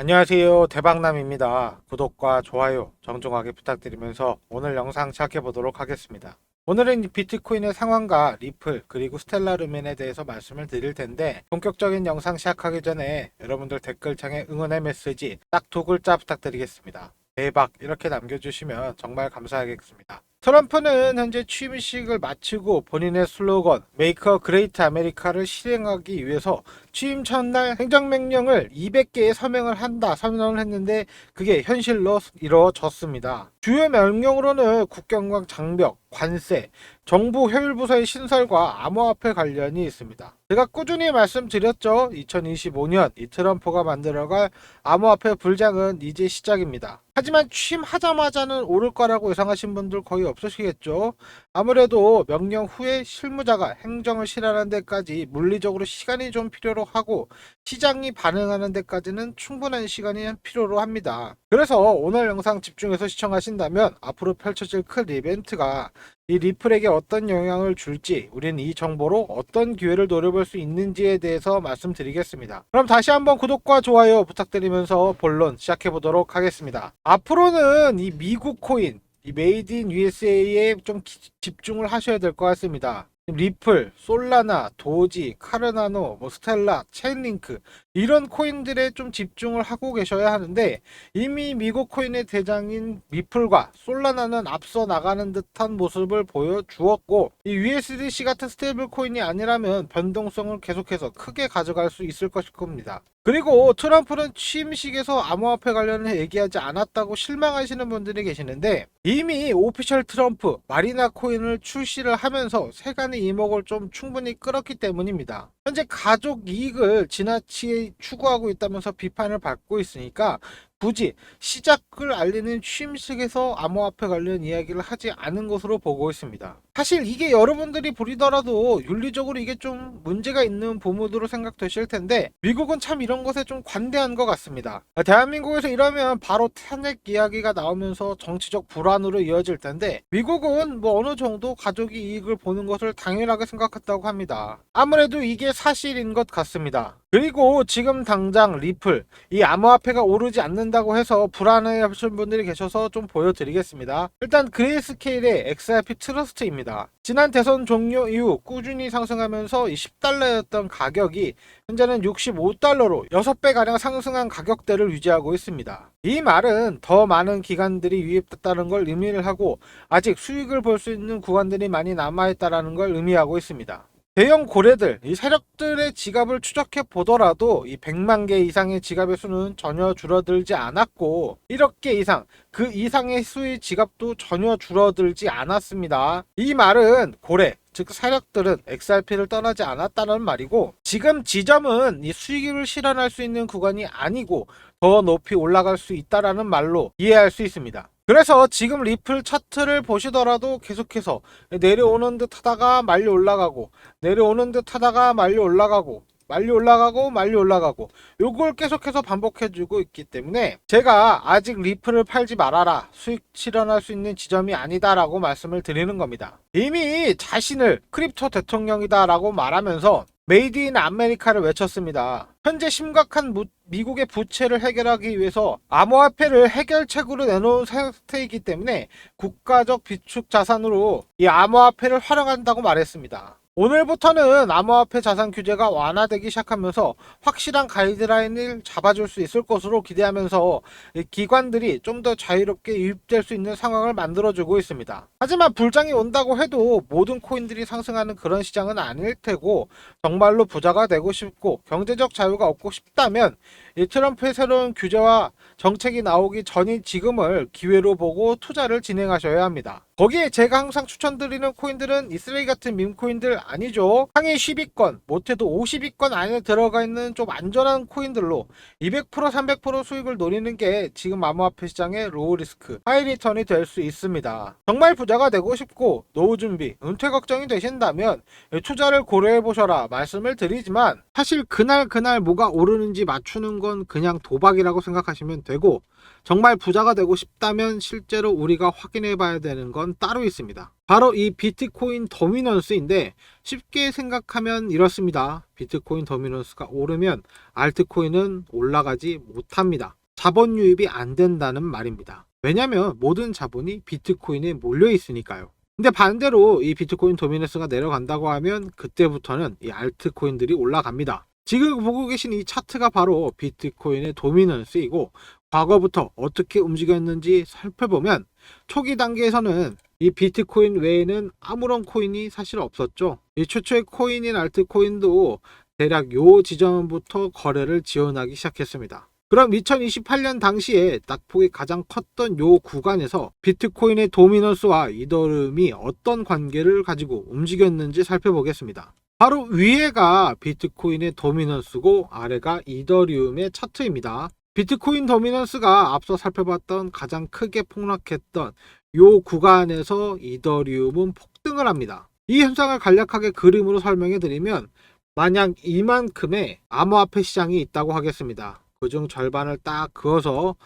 안녕하세요, 대박남입니다. 구독과 좋아요 정중하게 부탁드리면서 오늘 영상 시작해 보도록 하겠습니다. 오늘은 비트코인의 상황과 리플 그리고 스텔라 루멘에 대해서 말씀을 드릴 텐데, 본격적인 영상 시작하기 전에 여러분들 댓글창에 응원의 메시지 딱 두 글자 부탁드리겠습니다. 대박 이렇게 남겨주시면 정말 감사하겠습니다. 트럼프는 현재 취임식을 마치고 본인의 슬로건 Make a Great America를 실행하기 위해서 취임 첫날 행정명령을 200개의 서명을 한다 선언을 했는데, 그게 현실로 이루어졌습니다. 주요 명령으로는 국경과 장벽, 관세, 정부 효율부서의 신설과 암호화폐 관련이 있습니다. 제가 꾸준히 말씀드렸죠. 2025년 이 트럼프가 만들어갈 암호화폐 불장은 이제 시작입니다. 하지만 취임하자마자는 오를 거라고 예상하신 분들 거의 없으시겠죠. 아무래도 명령 후에 실무자가 행정을 실현하는 데까지 물리적으로 시간이 좀 필요로 하고, 시장이 반응하는 데까지는 충분한 시간이 필요로 합니다. 그래서 오늘 영상 집중해서 시청하신다면 앞으로 펼쳐질 큰 이벤트가 이 리플에게 어떤 영향을 줄지, 우린 이 정보로 어떤 기회를 노려볼 수 있는지에 대해서 말씀드리겠습니다. 그럼 다시 한번 구독과 좋아요 부탁드리면서 본론 시작해 보도록 하겠습니다. 앞으로는 이 미국 코인, 이 메이드 인 USA에 좀 집중을 하셔야 될 것 같습니다. 리플, 솔라나, 도지, 카르나노, 스텔라, 체인링크 이런 코인들에 좀 집중을 하고 계셔야 하는데, 이미 미국 코인의 대장인 리플과 솔라나는 앞서 나가는 듯한 모습을 보여주었고, 이 USDC 같은 스테이블 코인이 아니라면 변동성을 계속해서 크게 가져갈 수 있을 것일 겁니다. 그리고 트럼프는 취임식에서 암호화폐 관련해 얘기하지 않았다고 실망하시는 분들이 계시는데, 이미 오피셜 트럼프 마리나 코인을 출시를 하면서 세간의 이목을 좀 충분히 끌었기 때문입니다. 현재 가족 이익을 지나치게 추구하고 있다면서 비판을 받고 있으니까 굳이 시작을 알리는 취임식에서 암호화폐 관련 이야기를 하지 않은 것으로 보고 있습니다. 사실 이게 여러분들이 보리더라도 윤리적으로 이게 좀 문제가 있는 부분으로 생각되실 텐데, 미국은 참 이런 것에 좀 관대한 것 같습니다. 대한민국에서 이러면 바로 탄핵 이야기가 나오면서 정치적 불안으로 이어질 텐데, 미국은 어느 정도 가족이 이익을 보는 것을 당연하게 생각했다고 합니다. 아무래도 이게 사실인 것 같습니다. 그리고 지금 당장 리플, 이 암호화폐가 오르지 않는다고 해서 불안해 하시는 분들이 계셔서 좀 보여드리겠습니다. 일단 그레이스케일의 XRP 트러스트입니다. 지난 대선 종료 이후 꾸준히 상승하면서 10달러였던 가격이 현재는 65달러로 6배가량 상승한 가격대를 유지하고 있습니다. 이 말은 더 많은 기관들이 유입됐다는 걸 의미를 하고, 아직 수익을 볼 수 있는 구간들이 많이 남아있다는 걸 의미하고 있습니다. 대형 고래들, 이 세력들의 지갑을 추적해 보더라도 이 100만 개 이상의 지갑의 수는 전혀 줄어들지 않았고, 1억 개 이상, 그 이상의 수의 지갑도 전혀 줄어들지 않았습니다. 이 말은 고래, 즉 세력들은 XRP를 떠나지 않았다는 말이고, 지금 지점은 이 수익을 실현할 수 있는 구간이 아니고 더 높이 올라갈 수 있다는 말로 이해할 수 있습니다. 그래서 지금 리플 차트를 보시더라도 계속해서 내려오는 듯 하다가 말리 올라가고, 내려오는 듯 하다가 말리 올라가고, 말리 올라가고, 말리 올라가고, 요걸 계속해서 반복해주고 있기 때문에 제가 아직 리플을 팔지 말아라, 수익 실현할 수 있는 지점이 아니다 라고 말씀을 드리는 겁니다. 이미 자신을 크립토 대통령이다 라고 말하면서 메이드 인 아메리카를 외쳤습니다. 현재 심각한 미국의 부채를 해결하기 위해서 암호화폐를 해결책으로 내놓은 상태이기 때문에 국가적 비축 자산으로 이 암호화폐를 활용한다고 말했습니다. 오늘부터는 암호화폐 자산 규제가 완화되기 시작하면서 확실한 가이드라인을 잡아줄 수 있을 것으로 기대하면서 기관들이 좀 더 자유롭게 유입될 수 있는 상황을 만들어주고 있습니다. 하지만 불장이 온다고 해도 모든 코인들이 상승하는 그런 시장은 아닐 테고, 정말로 부자가 되고 싶고 경제적 자유가 얻고 싶다면 이 트럼프의 새로운 규제와 정책이 나오기 전인 지금을 기회로 보고 투자를 진행하셔야 합니다. 거기에 제가 항상 추천드리는 코인들은 이 쓰레기 같은 밈코인들 아니죠. 상위 10위권, 못해도 50위권 안에 들어가 있는 좀 안전한 코인들로 200% 300% 수익을 노리는 게 지금 암호화폐 시장의 로우 리스크, 하이 리턴이 될 수 있습니다. 정말 부자가 되고 싶고 노후 준비, 은퇴 걱정이 되신다면 투자를 고려해 보셔라 말씀을 드리지만, 사실 그날 뭐가 오르는지 맞추는 건 그냥 도박이라고 생각하시면 되고, 정말 부자가 되고 싶다면 실제로 우리가 확인해 봐야 되는 건 따로 있습니다. 바로 이 비트코인 도미넌스인데 쉽게 생각하면 이렇습니다. 비트코인 도미넌스가 오르면 알트코인은 올라가지 못합니다. 자본 유입이 안 된다는 말입니다. 왜냐하면 모든 자본이 비트코인에 몰려 있으니까요. 근데 반대로 이 비트코인 도미넌스가 내려간다고 하면 그때부터는 이 알트코인들이 올라갑니다. 지금 보고 계신 이 차트가 바로 비트코인의 도미넌스이고 과거부터 어떻게 움직였는지 살펴보면 초기 단계에서는 이 비트코인 외에는 아무런 코인이 사실 없었죠. 이 최초의 코인인 알트코인도 대략 요 지점부터 거래를 지원하기 시작했습니다. 그럼 2028년 당시에 낙폭이 가장 컸던 요 구간에서 비트코인의 도미넌스와 이더리움이 어떤 관계를 가지고 움직였는지 살펴보겠습니다. 바로 위에가 비트코인의 도미넌스고 아래가 이더리움의 차트입니다. 비트코인 도미넌스가 앞서 살펴봤던 가장 크게 폭락했던 요 구간에서 이더리움은 폭등을 합니다. 이 현상을 간략하게 그림으로 설명해 드리면 만약 이만큼의 암호화폐 시장이 있다고 하겠습니다. 그중 절반을 딱 그어서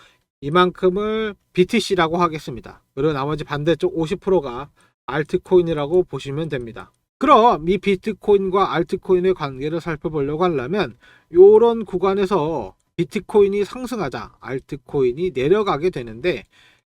이만큼을 BTC라고 하겠습니다. 그리고 나머지 반대쪽 50%가 알트코인이라고 보시면 됩니다. 그럼 이 비트코인과 알트코인의 관계를 살펴보려고 하려면 이런 구간에서 비트코인이 상승하자 알트코인이 내려가게 되는데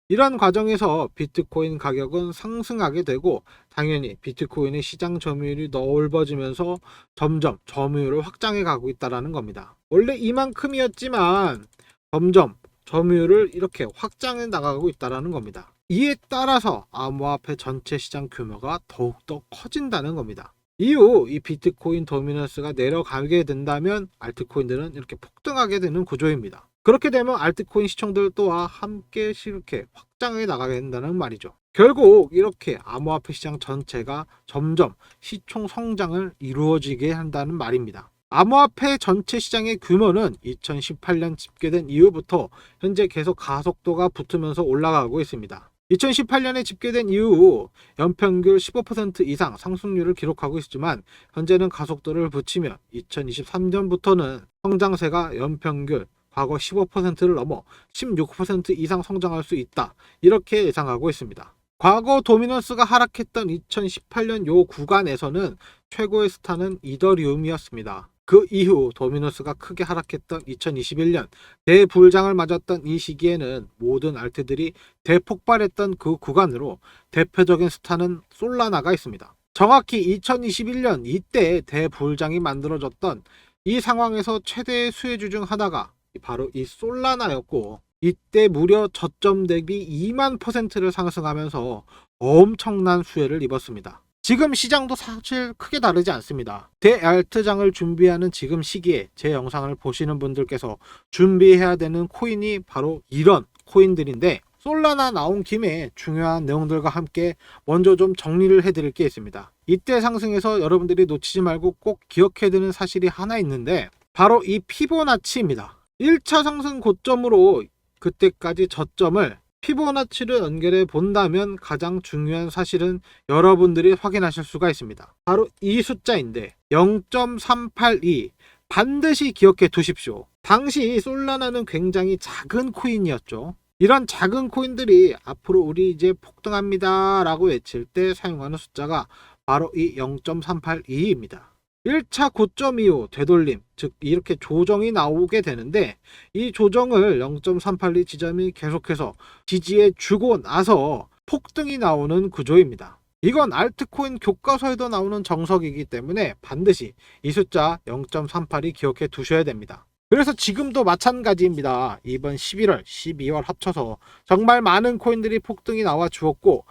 이런 과정에서 비트코인 가격은 상승하게 되고 당연히 비트코인의 시장 점유율이 넓어지면서 점점 점유율을 확장해 가고 있다는 겁니다. 원래 이만큼이었지만 점점 점유율을 이렇게 확장해 나가고 있다는 겁니다. 이에 따라서 암호화폐 전체 시장 규모가 더욱더 커진다는 겁니다. 이후 이 비트코인 도미넌스가 내려가게 된다면 알트코인들은 이렇게 폭등하게 되는 구조입니다. 그렇게 되면 알트코인 시총들 또한 함께 이렇게 확장해 나가게 된다는 말이죠. 결국 이렇게 암호화폐 시장 전체가 점점 시총 성장을 이루어지게 한다는 말입니다. 암호화폐 전체 시장의 규모는 2018년 집계된 이후부터 현재 계속 가속도가 붙으면서 올라가고 있습니다. 2018년에 집계된 이후 연평균 15% 이상 상승률을 기록하고 있지만 현재는 가속도를 붙이며 2023년부터는 성장세가 연평균 과거 15%를 넘어 16% 이상 성장할 수 있다. 이렇게 예상하고 있습니다. 과거 도미넌스가 하락했던 2018년 요 구간에서는 최고의 스타는 이더리움이었습니다. 그 이후 도미넌스가 크게 하락했던 2021년 대불장을 맞았던 이 시기에는 모든 알트들이 대폭발했던 그 구간으로 대표적인 스타는 솔라나가 있습니다. 정확히 2021년 이때 대불장이 만들어졌던 이 상황에서 최대의 수혜주 중 하나가 바로 이 솔라나였고 이때 무려 저점 대비 2만%를 상승하면서 엄청난 수혜를 입었습니다. 지금 시장도 사실 크게 다르지 않습니다. 대알트장을 준비하는 지금 시기에 제 영상을 보시는 분들께서 준비해야 되는 코인이 바로 이런 코인들인데 솔라나 나온 김에 중요한 내용들과 함께 먼저 좀 정리를 해드릴 게 있습니다. 이때 상승에서 여러분들이 놓치지 말고 꼭 기억해야 되는 사실이 하나 있는데 바로 이 피보나치입니다. 1차 상승 고점으로 그때까지 저점을 피보나치를 연결해 본다면 가장 중요한 사실은 여러분들이 확인하실 수가 있습니다. 바로 이 숫자인데 0.382 반드시 기억해 두십시오. 당시 솔라나는 굉장히 작은 코인이었죠. 이런 작은 코인들이 앞으로 우리 이제 폭등합니다 라고 외칠 때 사용하는 숫자가 바로 이 0.382입니다. 1차 고점 이후 되돌림, 즉 이렇게 조정이 나오게 되는데 이 조정을 0.382 지점이 계속해서 지지해 주고 나서 폭등이 나오는 구조입니다. 이건 알트코인 교과서에도 나오는 정석이기 때문에 반드시 이 숫자 0.382 기억해 두셔야 됩니다. 그래서 지금도 마찬가지입니다. 이번 11월, 12월 합쳐서 정말 많은 코인들이 폭등이 나와 주었고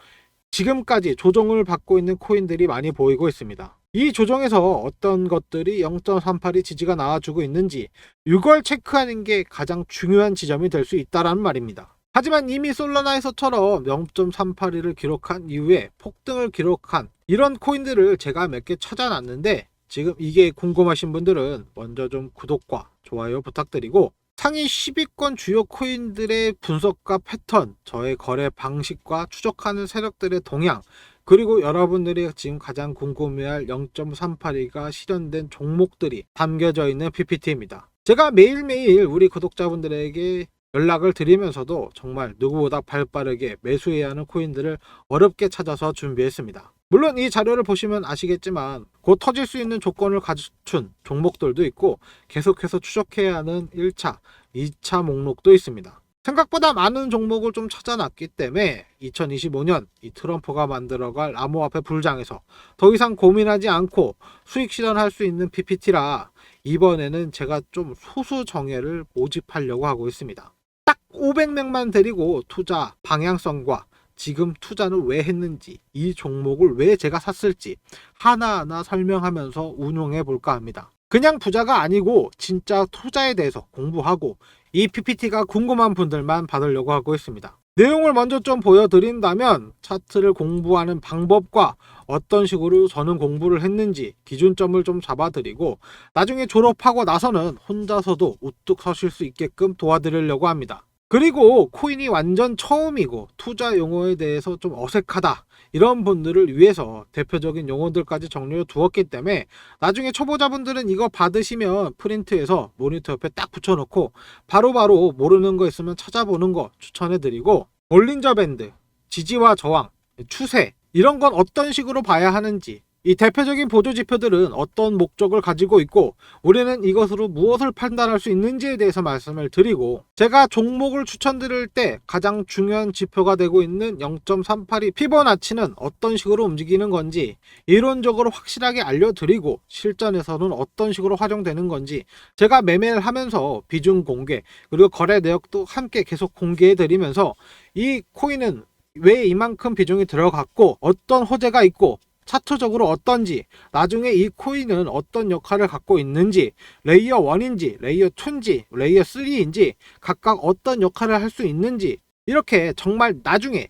지금까지 조정을 받고 있는 코인들이 많이 보이고 있습니다. 이 조정에서 어떤 것들이 0.382 지지가 나와주고 있는지 이걸 체크하는 게 가장 중요한 지점이 될 수 있다는 말입니다. 하지만 이미 솔라나에서처럼 0.382를 기록한 이후에 폭등을 기록한 이런 코인들을 제가 몇 개 찾아놨는데 지금 이게 궁금하신 분들은 먼저 좀 구독과 좋아요 부탁드리고 상위 10위권 주요 코인들의 분석과 패턴, 저의 거래 방식과 추적하는 세력들의 동향, 그리고 여러분들이 지금 가장 궁금해할 0.382가 실현된 종목들이 담겨져 있는 PPT입니다. 제가 매일매일 우리 구독자분들에게 연락을 드리면서도 정말 누구보다 발빠르게 매수해야 하는 코인들을 어렵게 찾아서 준비했습니다. 물론 이 자료를 보시면 아시겠지만 곧 터질 수 있는 조건을 갖춘 종목들도 있고 계속해서 추적해야 하는 1차, 2차 목록도 있습니다. 생각보다 많은 종목을 좀 찾아놨기 때문에 2025년 이 트럼프가 만들어갈 암호화폐 불장에서 더 이상 고민하지 않고 수익 실현할 수 있는 PPT라 이번에는 제가 좀 소수 정예를 모집하려고 하고 있습니다. 딱 500명만 데리고 투자 방향성과 지금 투자는 왜 했는지, 이 종목을 왜 제가 샀을지 하나하나 설명하면서 운용해 볼까 합니다. 그냥 부자가 아니고 진짜 투자에 대해서 공부하고 이 PPT가 궁금한 분들만 받으려고 하고 있습니다. 내용을 먼저 좀 보여드린다면 차트를 공부하는 방법과 어떤 식으로 저는 공부를 했는지 기준점을 좀 잡아드리고 나중에 졸업하고 나서는 혼자서도 우뚝 서실 수 있게끔 도와드리려고 합니다. 그리고 코인이 완전 처음이고 투자 용어에 대해서 좀 어색하다 이런 분들을 위해서 대표적인 용어들까지 정리해 두었기 때문에 나중에 초보자분들은 이거 받으시면 프린트해서 모니터 옆에 딱 붙여놓고 바로바로 모르는 거 있으면 찾아보는 거 추천해드리고 볼린저 밴드, 지지와 저항, 추세 이런 건 어떤 식으로 봐야 하는지 이 대표적인 보조 지표들은 어떤 목적을 가지고 있고 우리는 이것으로 무엇을 판단할 수 있는지에 대해서 말씀을 드리고 제가 종목을 추천드릴 때 가장 중요한 지표가 되고 있는 0.382 피보나치는 어떤 식으로 움직이는 건지 이론적으로 확실하게 알려드리고 실전에서는 어떤 식으로 활용되는 건지 제가 매매를 하면서 비중 공개 그리고 거래 내역도 함께 계속 공개해 드리면서 이 코인은 왜 이만큼 비중이 들어갔고 어떤 호재가 있고 차트적으로 어떤지 나중에 이 코인은 어떤 역할을 갖고 있는지 레이어 1인지 레이어 2인지 레이어 3인지 각각 어떤 역할을 할 수 있는지 이렇게 정말 나중에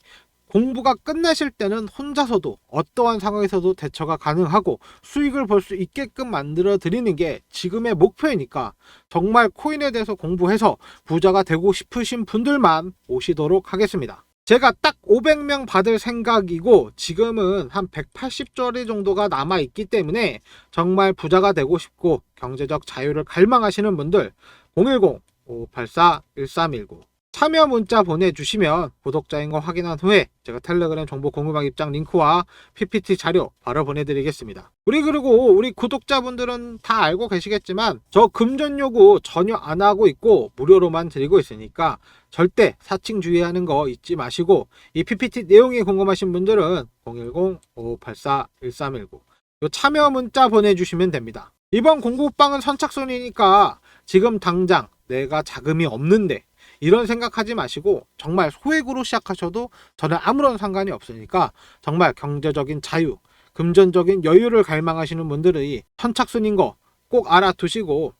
공부가 끝나실 때는 혼자서도 어떠한 상황에서도 대처가 가능하고 수익을 볼 수 있게끔 만들어 드리는 게 지금의 목표이니까 정말 코인에 대해서 공부해서 부자가 되고 싶으신 분들만 오시도록 하겠습니다. 제가 딱 500명 받을 생각이고 지금은 한 180자리 정도가 남아있기 때문에 정말 부자가 되고 싶고 경제적 자유를 갈망하시는 분들 010-5584-1319 참여 문자 보내주시면 구독자인 거 확인한 후에 제가 텔레그램 정보 공유방 입장 링크와 PPT 자료 바로 보내드리겠습니다. 그리고 우리 구독자분들은 다 알고 계시겠지만 저 금전 요구 전혀 안 하고 있고 무료로만 드리고 있으니까 절대 사칭 주의하는 거 잊지 마시고 이 PPT 내용이 궁금하신 분들은 010-5584-1319 요 참여 문자 보내주시면 됩니다. 이번 공부방은 선착순이니까 지금 당장 내가 자금이 없는데 이런 생각하지 마시고 정말 소액으로 시작하셔도 저는 아무런 상관이 없으니까 정말 경제적인 자유, 금전적인 여유를 갈망하시는 분들이 선착순인 거 꼭 알아두시고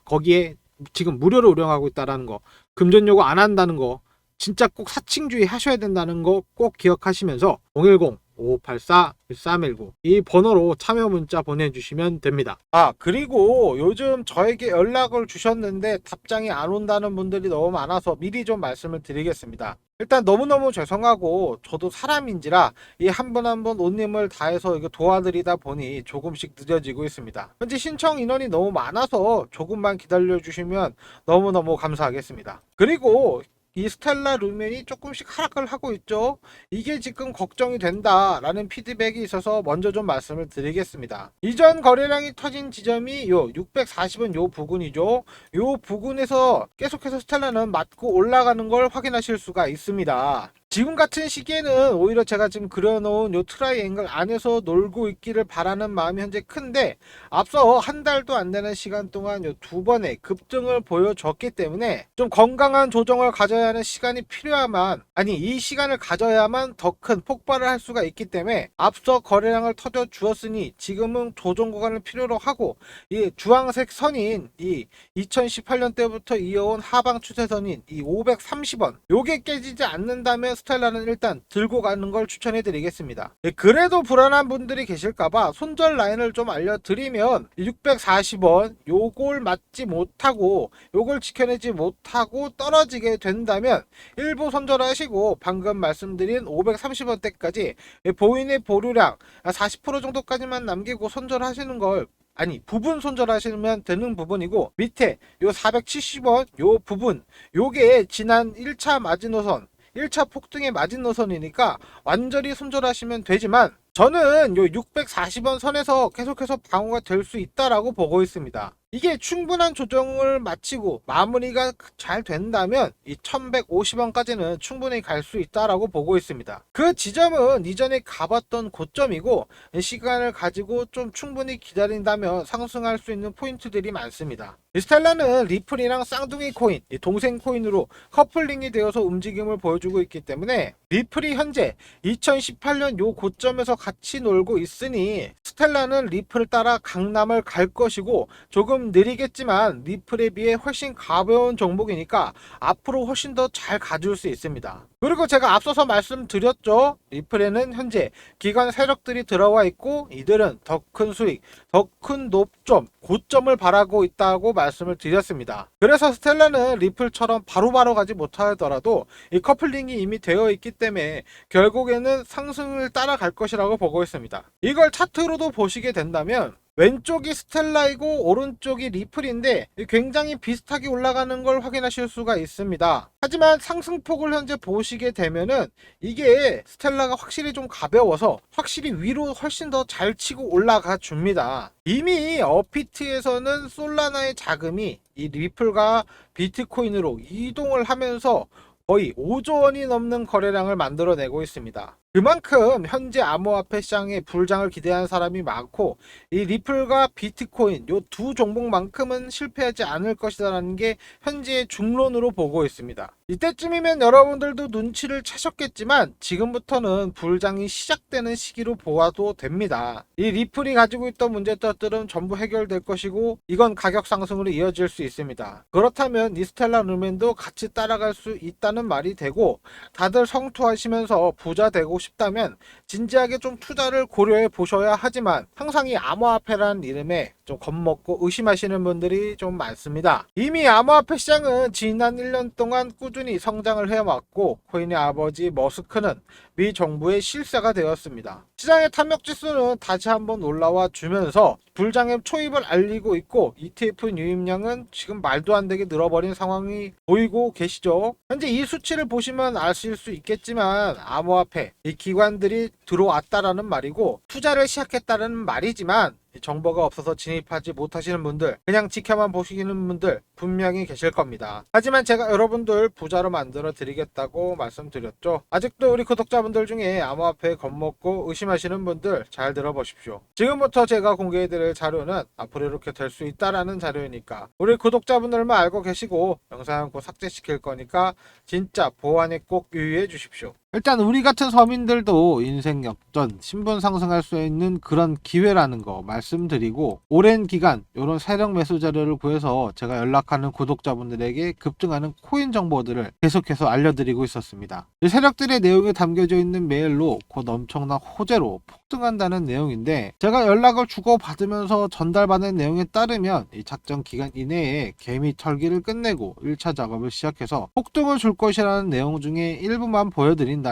거기에 지금 무료로 운영하고 있다는 거 금전 요구 안 한다는 거 진짜 꼭 사칭주의 하셔야 된다는 거 꼭 기억하시면서 010-5584-1319 이 번호로 참여 문자 보내주시면 됩니다. 그리고 요즘 저에게 연락을 주셨는데 답장이 안 온다는 분들이 너무 많아서 미리 좀 말씀을 드리겠습니다. 일단 너무너무 죄송하고 저도 사람인지라 이 한 분 한 분 온 힘을 다해서 이거 도와드리다 보니 조금씩 늦어지고 있습니다. 현재 신청 인원이 너무 많아서 조금만 기다려 주시면 너무너무 감사하겠습니다. 그리고 이 스텔라 루멘이 조금씩 하락을 하고 있죠. 이게 지금 걱정이 된다라는 피드백이 있어서 먼저 좀 말씀을 드리겠습니다. 이전 거래량이 터진 지점이 요 640은 요 부근이죠. 요 부근에서 계속해서 스텔라는 맞고 올라가는 걸 확인하실 수가 있습니다. 지금 같은 시기에는 오히려 제가 지금 그려놓은 요 트라이앵글 안에서 놀고 있기를 바라는 마음이 현재 큰데 앞서 한 달도 안 되는 시간 동안 요 두 번의 급등을 보여줬기 때문에 좀 건강한 조정을 가져야 하는 시간이 필요하만 이 시간을 가져야만 더 큰 폭발을 할 수가 있기 때문에 앞서 거래량을 터져 주었으니 지금은 조정 구간을 필요로 하고 이 주황색 선인 이 2018년 때부터 이어온 하방 추세선인 이 530원 요게 깨지지 않는다면 스텔라는 일단 들고 가는 걸 추천해 드리겠습니다. 그래도 불안한 분들이 계실까봐 손절 라인을 좀 알려드리면 640원 요걸 맞지 못하고 요걸 지켜내지 못하고 떨어지게 된다면 일부 손절하시고 방금 말씀드린 530원대까지 본인의 보유량 40% 정도까지만 남기고 손절하시는 걸 아니 부분 손절하시면 되는 부분이고, 밑에 요 470원 요 부분, 요게 지난 1차 마지노선 1차 폭등의 마지노선이니까 완전히 손절하시면 되지만, 저는 요 640원 선에서 계속해서 방어가 될 수 있다라고 보고 있습니다. 이게 충분한 조정을 마치고 마무리가 잘 된다면 이 1150원까지는 충분히 갈 수 있다라고 보고 있습니다. 그 지점은 이전에 가봤던 고점이고, 시간을 가지고 좀 충분히 기다린다면 상승할 수 있는 포인트들이 많습니다. 스텔라는 리플이랑 쌍둥이 코인, 동생 코인으로 커플링이 되어서 움직임을 보여주고 있기 때문에, 리플이 현재 2018년 요 고점에서 같이 놀고 있으니 스텔라는 리플을 따라 강남을 갈 것이고, 조금 느리겠지만 리플에 비해 훨씬 가벼운 종목이니까 앞으로 훨씬 더 잘 가줄 수 있습니다. 그리고 제가 앞서서 말씀드렸죠, 리플에는 현재 기관 세력들이 들어와 있고 이들은 더 큰 수익, 더 큰 높점, 고점을 바라고 있다고 말씀을 드렸습니다. 그래서 스텔라는 리플처럼 바로바로 가지 못하더라도 이 커플링이 이미 되어 있기 때문에 결국에는 상승을 따라갈 것이라고 보고 있습니다. 이걸 차트로도 보시게 된다면 왼쪽이 스텔라이고 오른쪽이 리플인데 굉장히 비슷하게 올라가는 걸 확인하실 수가 있습니다. 하지만 상승폭을 현재 보시게 되면은 이게 스텔라가 확실히 좀 가벼워서 확실히 위로 훨씬 더 잘 치고 올라가 줍니다. 이미 어피트에서는 솔라나의 자금이 이 리플과 비트코인으로 이동을 하면서 거의 5조 원이 넘는 거래량을 만들어내고 있습니다. 그만큼 현재 암호화폐 시장에 불장을 기대하는 사람이 많고, 이 리플과 비트코인 요 두 종목만큼은 실패하지 않을 것이라는 게 현재의 중론으로 보고 있습니다. 이때쯤이면 여러분들도 눈치를 채셨겠지만 지금부터는 불장이 시작되는 시기로 보아도 됩니다. 이 리플이 가지고 있던 문제점들은 전부 해결될 것이고, 이건 가격 상승으로 이어질 수 있습니다. 그렇다면 스텔라 루멘도 같이 따라갈 수 있다는 말이 되고, 다들 성투하시면서 부자 되고 싶다면 진지하게 좀 투자를 고려해 보셔야 하지만, 항상 이 암호화폐라는 이름에 좀 겁먹고 의심하시는 분들이 좀 많습니다. 이미 암호화폐 시장은 지난 1년 동안 꾸준히 성장을 해왔고, 코인의 아버지 머스크는 미 정부의 실세가 되었습니다. 시장의 탐욕 지수는 다시 한번 올라와 주면서 불장의 초입을 알리고 있고, ETF 유입량은 지금 말도 안 되게 늘어버린 상황이 보이고 계시죠. 현재 이 수치를 보시면 아실 수 있겠지만 암호화폐 이 기관들이 들어왔다라는 말이고 투자를 시작했다는 말이지만, 정보가 없어서 진입하지 못하시는 분들, 그냥 지켜만 보시는 분들 분명히 계실 겁니다. 하지만 제가 여러분들 부자로 만들어 드리겠다고 말씀드렸죠. 아직도 우리 구독자분들 중에 암호화폐에 겁먹고 의심하시는 분들 잘 들어보십시오. 지금부터 제가 공개해 드릴 자료는 앞으로 이렇게 될 수 있다라는 자료이니까 우리 구독자분들만 알고 계시고, 영상은 꼭 삭제시킬 거니까 진짜 보안에 꼭 유의해 주십시오. 일단 우리 같은 서민들도 인생 역전, 신분 상승할 수 있는 그런 기회라는 거 말씀드리고, 오랜 기간 이런 세력 매수 자료를 구해서 제가 연락하는 구독자분들에게 급등하는 코인 정보들을 계속해서 알려드리고 있었습니다. 이 세력들의 내용이 담겨져 있는 메일로 곧 엄청난 호재로 폭등한다는 내용인데, 제가 연락을 주고받으면서 전달받은 내용에 따르면 이 작전 기간 이내에 개미 털기를 끝내고 1차 작업을 시작해서 폭등을 줄 것이라는 내용 중에 일부만 보여드린다면,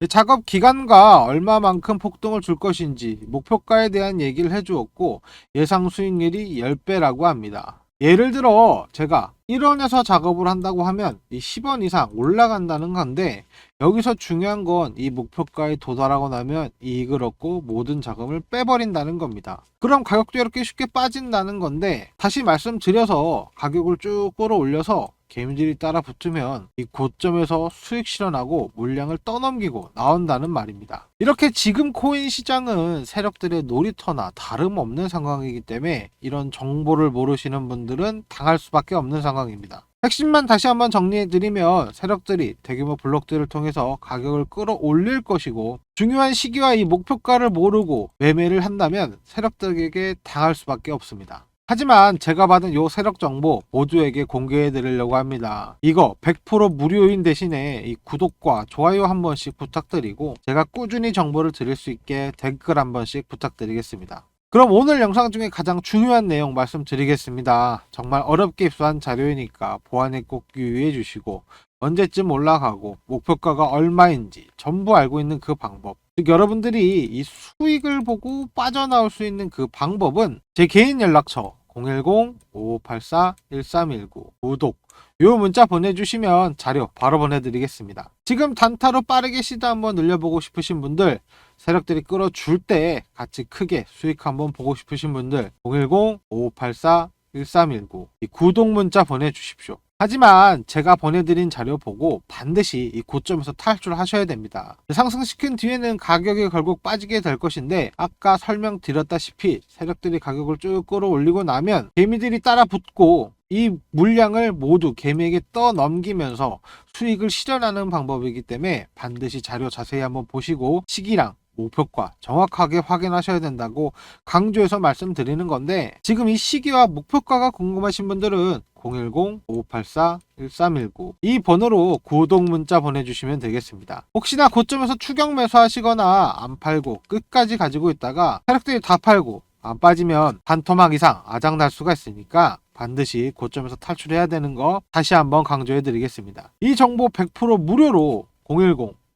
작업 기간과 얼마만큼 폭등을 줄 것인지 목표가에 대한 얘기를 해주었고, 예상 수익률이 10배라고 합니다. 예를 들어 제가 1원에서 작업을 한다고 하면 이 10원 이상 올라간다는 건데, 여기서 중요한 건 이 목표가에 도달하고 나면 이익을 얻고 모든 자금을 빼버린다는 겁니다. 그럼 가격도 이렇게 쉽게 빠진다는 건데, 다시 말씀드려서 가격을 쭉 끌어올려서 개미들이 따라 붙으면 이 고점에서 수익 실현하고 물량을 떠넘기고 나온다는 말입니다. 이렇게 지금 코인 시장은 세력들의 놀이터나 다름없는 상황이기 때문에 이런 정보를 모르시는 분들은 당할 수밖에 없는 상황입니다. 핵심만 다시 한번 정리해드리면, 세력들이 대규모 블록들을 통해서 가격을 끌어올릴 것이고, 중요한 시기와 이 목표가를 모르고 매매를 한다면 세력들에게 당할 수밖에 없습니다. 하지만 제가 받은 요 세력 정보 모두에게 공개해 드리려고 합니다. 이거 100% 무료인 대신에 이 구독과 좋아요 한 번씩 부탁드리고, 제가 꾸준히 정보를 드릴 수 있게 댓글 한 번씩 부탁드리겠습니다. 그럼 오늘 영상 중에 가장 중요한 내용 말씀드리겠습니다. 정말 어렵게 입수한 자료이니까 보안에 꼭 유의해 주시고, 언제쯤 올라가고 목표가가 얼마인지 전부 알고 있는 그 방법, 즉 여러분들이 이 수익을 보고 빠져나올 수 있는 그 방법은 제 개인 연락처 010-5584-1319 구독 요 문자 보내주시면 자료 바로 보내드리겠습니다. 지금 단타로 빠르게 시드 한번 늘려보고 싶으신 분들, 세력들이 끌어줄 때 같이 크게 수익 한번 보고 싶으신 분들 010-5584-1319 이 구독 문자 보내주십시오. 하지만 제가 보내드린 자료 보고 반드시 이 고점에서 탈출하셔야 됩니다. 상승시킨 뒤에는 가격이 결국 빠지게 될 것인데, 아까 설명드렸다시피 세력들이 가격을 쭉 끌어올리고 나면 개미들이 따라 붙고 이 물량을 모두 개미에게 떠넘기면서 수익을 실현하는 방법이기 때문에 반드시 자료 자세히 한번 보시고 시기랑 목표가 정확하게 확인하셔야 된다고 강조해서 말씀드리는 건데, 지금 이 시기와 목표가가 궁금하신 분들은 010-5584-1319 이 번호로 구독 문자 보내주시면 되겠습니다. 혹시나 고점에서 추격 매수하시거나 안 팔고 끝까지 가지고 있다가 세력들이 다 팔고 안 빠지면 반토막 이상 아작날 수가 있으니까 반드시 고점에서 탈출해야 되는 거 다시 한번 강조해 드리겠습니다. 이 정보 100% 무료로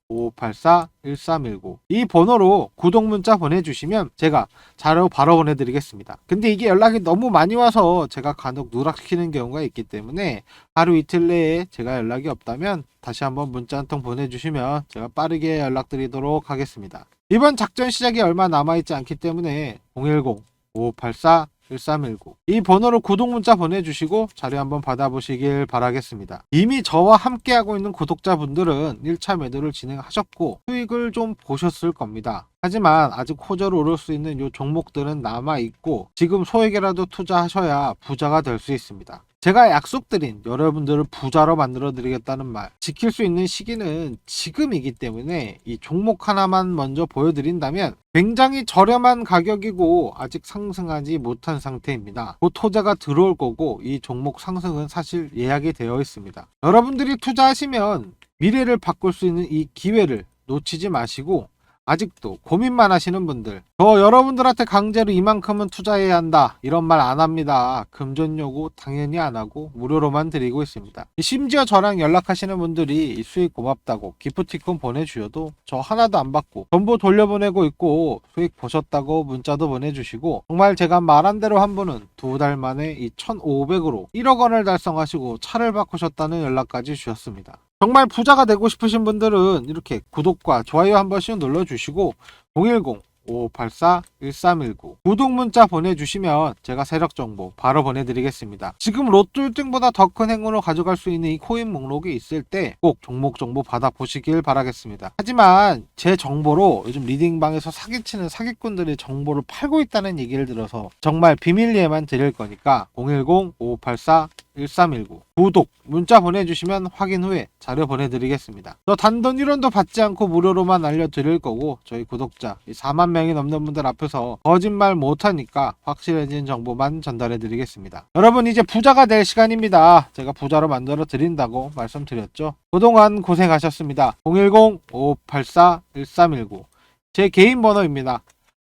010-5584-1319 이 번호로 구독 문자 보내주시면 제가 자료 바로 보내드리겠습니다. 근데 이게 연락이 너무 많이 와서 제가 간혹 누락시키는 경우가 있기 때문에 하루 이틀 내에 제가 연락이 없다면 다시 한번 문자 한 통 보내주시면 제가 빠르게 연락드리도록 하겠습니다. 이번 작전 시작이 얼마 남아있지 않기 때문에 010-5584-1319 이 번호로 구독 문자 보내주시고 자료 한번 받아보시길 바라겠습니다. 이미 저와 함께하고 있는 구독자분들은 1차 매도를 진행하셨고 수익을 좀 보셨을 겁니다. 하지만 아직 호재로 오를 수 있는 이 종목들은 남아있고 지금 소액이라도 투자하셔야 부자가 될 수 있습니다. 제가 약속드린 여러분들을 부자로 만들어 드리겠다는 말 지킬 수 있는 시기는 지금이기 때문에 이 종목 하나만 먼저 보여드린다면 굉장히 저렴한 가격이고 아직 상승하지 못한 상태입니다. 곧 호재가 들어올 거고 이 종목 상승은 사실 예약이 되어 있습니다. 여러분들이 투자하시면 미래를 바꿀 수 있는 이 기회를 놓치지 마시고, 아직도 고민만 하시는 분들, 저 여러분들한테 강제로 이만큼은 투자해야 한다 이런 말 안 합니다. 금전 요구 당연히 안 하고 무료로만 드리고 있습니다. 심지어 저랑 연락하시는 분들이 수익 고맙다고 기프티콘 보내주셔도 저 하나도 안 받고 전부 돌려보내고 있고 수익 보셨다고 문자도 보내주시고, 정말 제가 말한 대로 한 분은 2달 만에 이 1,500으로 1억 원을 달성하시고 차를 바꾸셨다는 연락까지 주셨습니다. 정말 부자가 되고 싶으신 분들은 이렇게 구독과 좋아요 한 번씩 눌러주시고 010-5584-1319 구독 문자 보내주시면 제가 세력 정보 바로 보내드리겠습니다. 지금 로또 1등보다 더 큰 행운을 가져갈 수 있는 이 코인 목록이 있을 때 꼭 종목 정보 받아보시길 바라겠습니다. 하지만 제 정보로 요즘 리딩방에서 사기치는 사기꾼들이 정보를 팔고 있다는 얘기를 들어서 정말 비밀리에만 드릴 거니까 010-5584-1319 구독 문자 보내주시면 확인 후에 자료 보내드리겠습니다. 또 단돈 1원도 받지 않고 무료로만 알려드릴 거고, 저희 구독자 4만 명이 넘는 분들 앞에서 거짓말 못하니까 확실해진 정보만 전달해드리겠습니다. 여러분, 이제 부자가 될 시간입니다. 제가 부자로 만들어 드린다고 말씀드렸죠. 그동안 고생하셨습니다. 010-5584-1319 제 개인 번호입니다.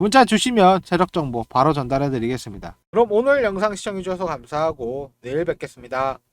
문자 주시면 세력 정보 바로 전달해 드리겠습니다. 그럼 오늘 영상 시청해 주셔서 감사하고 내일 뵙겠습니다.